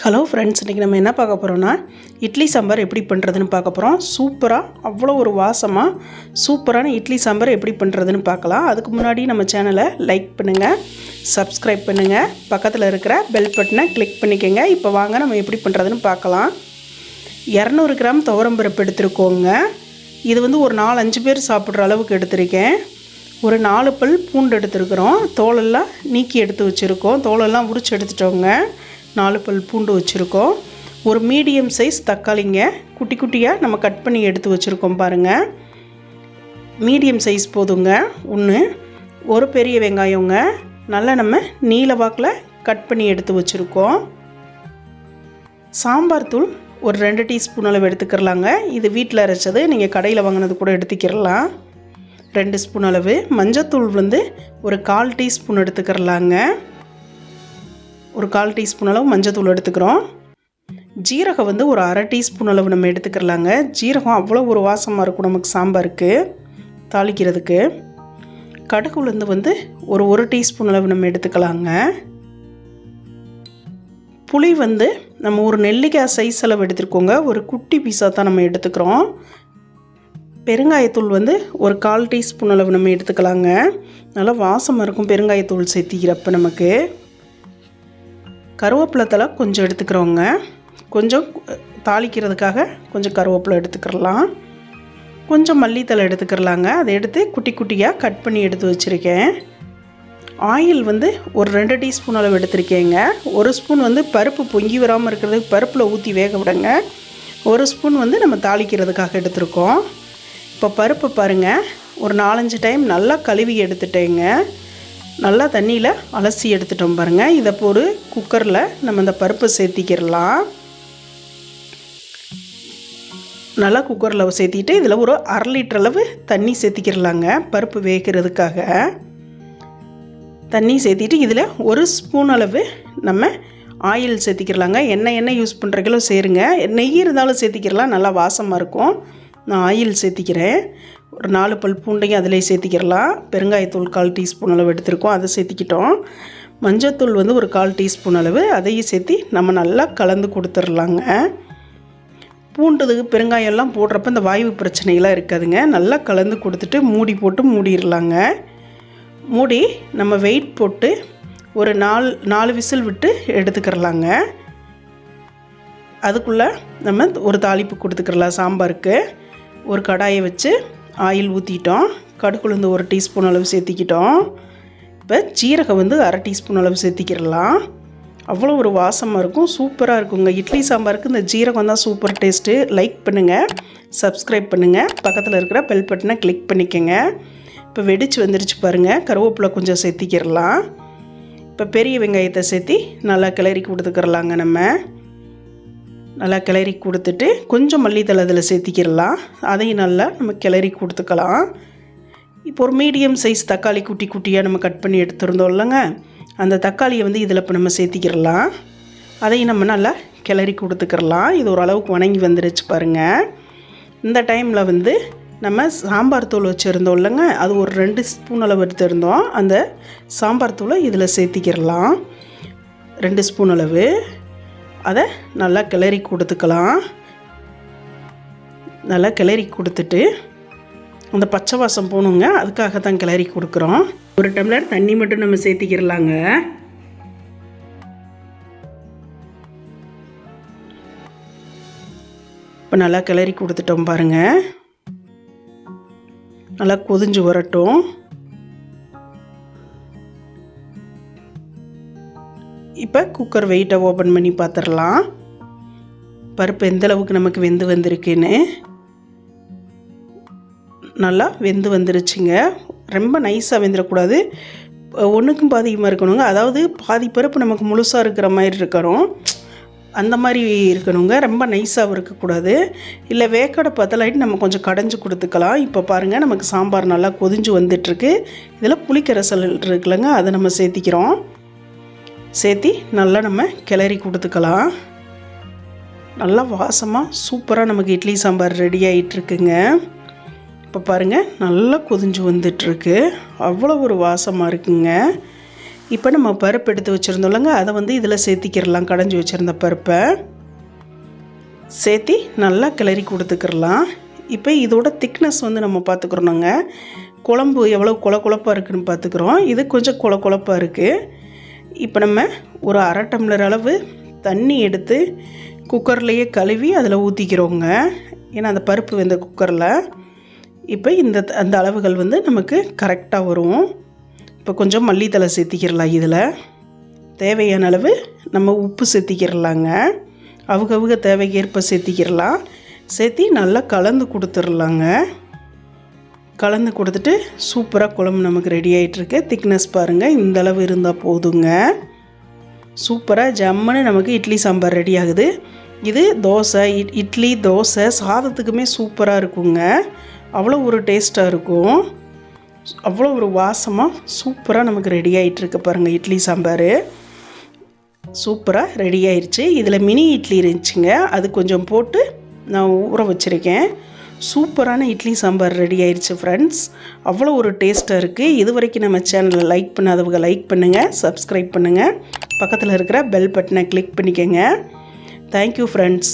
Hello friends, இன்றைக்கி நம்ம என்ன பார்க்க போகிறோன்னா இட்லி சாம்பார் எப்படி பண்ணுறதுன்னு பார்க்க போகிறோம். சூப்பராக அவ்வளோ ஒரு வாசமாக சூப்பரான இட்லி சாம்பார் எப்படி பண்ணுறதுன்னு பார்க்கலாம். அதுக்கு முன்னாடி நம்ம சேனலை லைக் பண்ணுங்கள், சப்ஸ்கிரைப் பண்ணுங்கள், பக்கத்தில் இருக்கிற பெல் பட்டனை கிளிக் பண்ணிக்கோங்க. இப்போ வாங்க நம்ம எப்படி பண்ணுறதுன்னு பார்க்கலாம். 200 கிராம் துவரம்பருப்பு எடுத்துருக்கோங்க. இது ஒரு 4-5 பேர் சாப்பிட்ற அளவுக்கு எடுத்திருக்கேன். ஒரு 4 பல் பூண்டு எடுத்துருக்குறோம். தோலெல்லாம் நீக்கி எடுத்து வச்சுருக்கோம். தோலெல்லாம் உரித்து எடுத்துட்டோங்க. 4 பல் பூண்டு வச்சுருக்கோம். ஒரு மீடியம் சைஸ் தக்காளிங்க குட்டி குட்டியாக நம்ம கட் பண்ணி எடுத்து வச்சுருக்கோம் பாருங்கள். மீடியம் சைஸ் போதுங்க. ஒரு பெரிய வெங்காயங்க நல்லா நம்ம நீல வாக்கில் கட் பண்ணி எடுத்து வச்சுருக்கோம். சாம்பார் தூள் ஒரு 2 டீஸ்பூன் அளவு எடுத்துக்கிறலாங்க. இது வீட்டில் அரைச்சது, நீங்கள் கடையில் வாங்கினது கூட எடுத்துக்கிறலாம். 2 ஸ்பூன் அளவு. மஞ்சத்தூள் ஒரு 1/4 டீஸ்பூன் எடுத்துக்கிறலாங்க. ஒரு 1/4 டீஸ்பூன் அளவு மஞ்சத்தூள் எடுத்துக்கிறோம். ஜீரகம் ஒரு 1/2 டீஸ்பூன் அளவு நம்ம எடுத்துக்கிறலாங்க. ஜீரகம் அவ்வளோ ஒரு வாசமாக இருக்கும் நமக்கு சாம்பாருக்கு தாளிக்கிறதுக்கு. கடுகு உளுந்து ஒரு 1 டீஸ்பூன் அளவு நம்ம எடுத்துக்கலாங்க. புளி நம்ம ஒரு நெல்லிக்காய் சைஸ் அளவு எடுத்துருக்கோங்க. ஒரு குட்டி பீஸாக தான் நம்ம எடுத்துக்கிறோம். பெருங்காயத்தூள் ஒரு 1/4 டீஸ்பூன் அளவு நம்ம எடுத்துக்கலாங்க. நல்லா வாசமாக இருக்கும் பெருங்காயத்தூள் சேர்த்திக்கிறப்ப நமக்கு. கருவேப்பிலை தழை கொஞ்சம் எடுத்துக்கிறோங்க. கொஞ்சம் தாளிக்கிறதுக்காக கொஞ்சம் கருவேப்பிலை எடுத்துக்கிறலாம். கொஞ்சம் மல்லித்தழை எடுத்துக்கிறலாங்க. அதை எடுத்து குட்டி குட்டியாக கட் பண்ணி எடுத்து வச்சுருக்கேன். ஆயில் ஒரு 2 டீஸ்பூன் அளவு எடுத்துருக்கேங்க. 1 ஸ்பூன் பருப்பு பொங்கி வராமல் இருக்கிறதுக்கு பருப்பில் ஊற்றி வேக விடுங்க. 1 ஸ்பூன் நம்ம தாளிக்கிறதுக்காக எடுத்துருக்கோம். இப்போ பருப்பு பாருங்கள், ஒரு 4-5 டைம் நல்லா கழுவி எடுத்துட்டேங்க. நல்லா தண்ணியில் அலசி எடுத்துட்டோம் பாருங்கள். இதை ஒரு குக்கரில் நம்ம இந்த பருப்பை சேர்த்திக்கிடலாம். நல்லா குக்கரில் சேர்த்திட்டு இதில் ஒரு 1/2 லிட்டர் அளவு தண்ணி சேர்த்திக்கிடலாங்க. பருப்பு வேகிறதுக்காக தண்ணி சேர்த்திட்டு இதில் 1 ஸ்பூன் அளவு நம்ம ஆயில் சேர்த்திக்கிடலாங்க. எண்ணெய் யூஸ் பண்ணுறீங்களோ சேருங்க. நெய் இருந்தாலும் சேர்த்திக்கிடலாம், நல்லா வாசமாக இருக்கும். நான் ஆயில் சேர்த்திக்கிறேன். ஒரு 4 பல் பூண்டையும் அதிலே சேர்த்திக்கிடலாம். பெருங்காயத்தூள் 1/4 டீஸ்பூன் அளவு எடுத்துருக்கோம், அதை சேர்த்திக்கிட்டோம். மஞ்சத்தூள் ஒரு 1/4 டீஸ்பூன் அளவு, அதையும் சேர்த்தி நம்ம நல்லா கலந்து கொடுத்துடலாங்க. பூண்டுக்கு பெருங்காயம்லாம் போடுறப்ப இந்த வாய்வு பிரச்சனைலாம் இருக்காதுங்க. நல்லா கலந்து கொடுத்துட்டு மூடி போட்டு மூடிடலாங்க. மூடி நம்ம வெயிட் போட்டு ஒரு 4 விசில் விட்டு எடுத்துக்கிறலாங்க. அதுக்குள்ளே நம்ம ஒரு தாளிப்பு கொடுத்துக்கிறலாம். சாம்பாருக்கு ஒரு கடாயை வச்சு ஆயில் ஊற்றிட்டோம். கடுகுளுந்து 1 டீஸ்பூன் அளவு சேர்த்திக்கிட்டோம். இப்போ ஜீரகம் 1/2 டீஸ்பூன் அளவு சேர்த்திக்கிடலாம். அவ்வளோ ஒரு வாசமாக இருக்கும், சூப்பராக இருக்குங்க. இட்லி சாம்பாருக்கு இந்த ஜீரகம் தான் சூப்பர் டேஸ்ட்டு. லைக் பண்ணுங்கள், சப்ஸ்கிரைப் பண்ணுங்கள், பக்கத்தில் இருக்கிற பெல் பட்டனை கிளிக் பண்ணிக்கோங்க. இப்போ வெடிச்சு வந்துடுச்சு பாருங்கள். கருவேப்பிலை கொஞ்சம் சேர்த்திக்கிடலாம். இப்போ பெரிய வெங்காயத்தை சேர்த்தி நல்லா கிளறி கொடுத்துக்கிறலாங்க. நம்ம நல்லா கிளறி கொடுத்துட்டு கொஞ்சம் மல்லித்தழை அதில் சேர்த்திக்கிடலாம். அதையும் நல்லா நம்ம கிளறி கொடுத்துக்கலாம். இப்போ ஒரு மீடியம் சைஸ் தக்காளி குட்டி குட்டியாக நம்ம கட் பண்ணி எடுத்துருந்தோம் இல்லைங்க, அந்த தக்காளியை இதில் இப்போ நம்ம சேர்த்திக்கிடலாம். அதையும் நம்ம நல்லா கிளறி கொடுத்துக்கிறலாம். இது ஓரளவுக்கு வணங்கி வந்துடுச்சு பாருங்கள். இந்த டைமில் நம்ம சாம்பார் தூள் வச்சுருந்தோம் இல்லைங்க, அது ஒரு 2 ஸ்பூன் அளவு எடுத்துருந்தோம். அந்த சாம்பார் தூளை இதில் சேர்த்திக்கிடலாம். 2 ஸ்பூன் அளவு. அதை நல்லா கிளறி கொடுத்துக்கலாம். நல்லா கிளறி கொடுத்துட்டு அந்த பச்சை வாசம் போகணுங்க, அதுக்காக தான் கிளறி கொடுக்குறோம். 1 டம்ளர் தண்ணி மட்டும் நம்ம சேர்த்திக்கிடலாங்க. இப்போ நல்லா கிளறி கொடுத்துட்டோம் பாருங்கள். நல்லா கொதிஞ்சு வரட்டும். இப்போ குக்கர் வெயிட்டை ஓப்பன் பண்ணி பார்த்துடலாம். பருப்பு எந்த அளவுக்கு நமக்கு வெந்து வந்திருக்குன்னு. நல்லா வெந்து வந்துருச்சுங்க. ரொம்ப நைஸாக வெந்துடக்கூடாது, ஒன்றுக்கும் பாதிக்கமாக இருக்கணுங்க. அதாவது பாதி பருப்பு நமக்கு முழுசாக இருக்கிற மாதிரி இருக்கணும், அந்த மாதிரி இருக்கணுங்க. ரொம்ப நைஸாகவும் இருக்கக்கூடாது. இல்லை வேக்காடை பத்தலாயிட்டு நம்ம கொஞ்சம் கடைஞ்சி கொடுத்துக்கலாம். இப்போ பாருங்கள், நமக்கு சாம்பார் நல்லா கொதிஞ்சு வந்துட்டுருக்கு. இதில் புளிக்கரைசல் இருக்குல்லங்க, அதை நம்ம சேர்த்திக்கிறோம். சேர்த்தி நல்லா நம்ம கிளறி கொடுத்துக்கலாம். நல்லா வாசமாக சூப்பராக நமக்கு இட்லி சாம்பார் ரெடி ஆகிட்டுருக்குங்க. இப்போ பாருங்கள், நல்லா கொதிஞ்சு வந்துட்டுருக்கு. அவ்வளோ ஒரு வாசமாக இருக்குங்க. இப்போ நம்ம பருப்பு எடுத்து வச்சுருந்தோம்லங்க, அதை வந்து இதில் சேர்த்திக்கிடலாம். கடைஞ்சி வச்சுருந்த பருப்பை சேர்த்தி நல்லா கிளறி கொடுத்துக்கிடலாம். இப்போ இதோட திக்னஸ் வந்து நம்ம பார்த்துக்குறோங்க. குழம்பு எவ்வளோ கொழப்பாக இருக்குதுன்னு பார்த்துக்குறோம். இது கொஞ்சம் கொழப்பாக இருக்குது. இப்போ நம்ம ஒரு அரை டம்ளர் அளவு தண்ணி எடுத்து குக்கர்லேயே கழுவி அதில் ஊற்றிக்கிறோங்க. ஏன்னா அந்த பருப்பு வெந்த குக்கரில் இப்போ அந்த அளவுகள் வந்து நமக்கு கரெக்டாக வரும். இப்போ கொஞ்சம் மல்லித்தலை சேர்த்திக்கிடலாம். இதில் தேவையான அளவு நம்ம உப்பு சேர்த்திக்கிடலாங்க. அவங்க தேவைக்கேற்ப சேர்த்திக்கிடலாம். சேர்த்தி நல்லா கலந்து கொடுத்துடலாங்க. கலந்து கொடுத்துட்டு சூப்பராக குழம்பு நமக்கு ரெடி ஆகிட்டுருக்கு. திக்னஸ் பாருங்கள், இந்த அளவு இருந்தால் போதுங்க. சூப்பராக ஜம்முன்னு நமக்கு இட்லி சாம்பார் ரெடி ஆகுது. இது தோசை, இட்லி, தோசை, சாதத்துக்குமே சூப்பராக இருக்குங்க. அவ்வளோ ஒரு டேஸ்ட்டாக இருக்கும். அவ்வளோ ஒரு வாசமாக சூப்பராக நமக்கு ரெடி ஆகிட்டுருக்கு பாருங்கள். இட்லி சாம்பார் சூப்பராக ரெடி ஆயிடுச்சு. இதில் மினி இட்லி இருந்துச்சுங்க, அது கொஞ்சம் போட்டு நான் ஊற வச்சுருக்கேன். சூப்பரான இட்லி சாம்பார் ரெடி ஆயிடுச்சு ஃப்ரெண்ட்ஸ். அவ்வளோ ஒரு டேஸ்ட்டாக இருக்குது. இது வரைக்கும் நம்ம சேனலை லைக் பண்ணாதவங்க லைக் பண்ணுங்கள், சப்ஸ்கிரைப் பண்ணுங்கள், பக்கத்தில் இருக்கிற பெல் பட்டனை கிளிக் பண்ணிக்கோங்க. Thank you friends.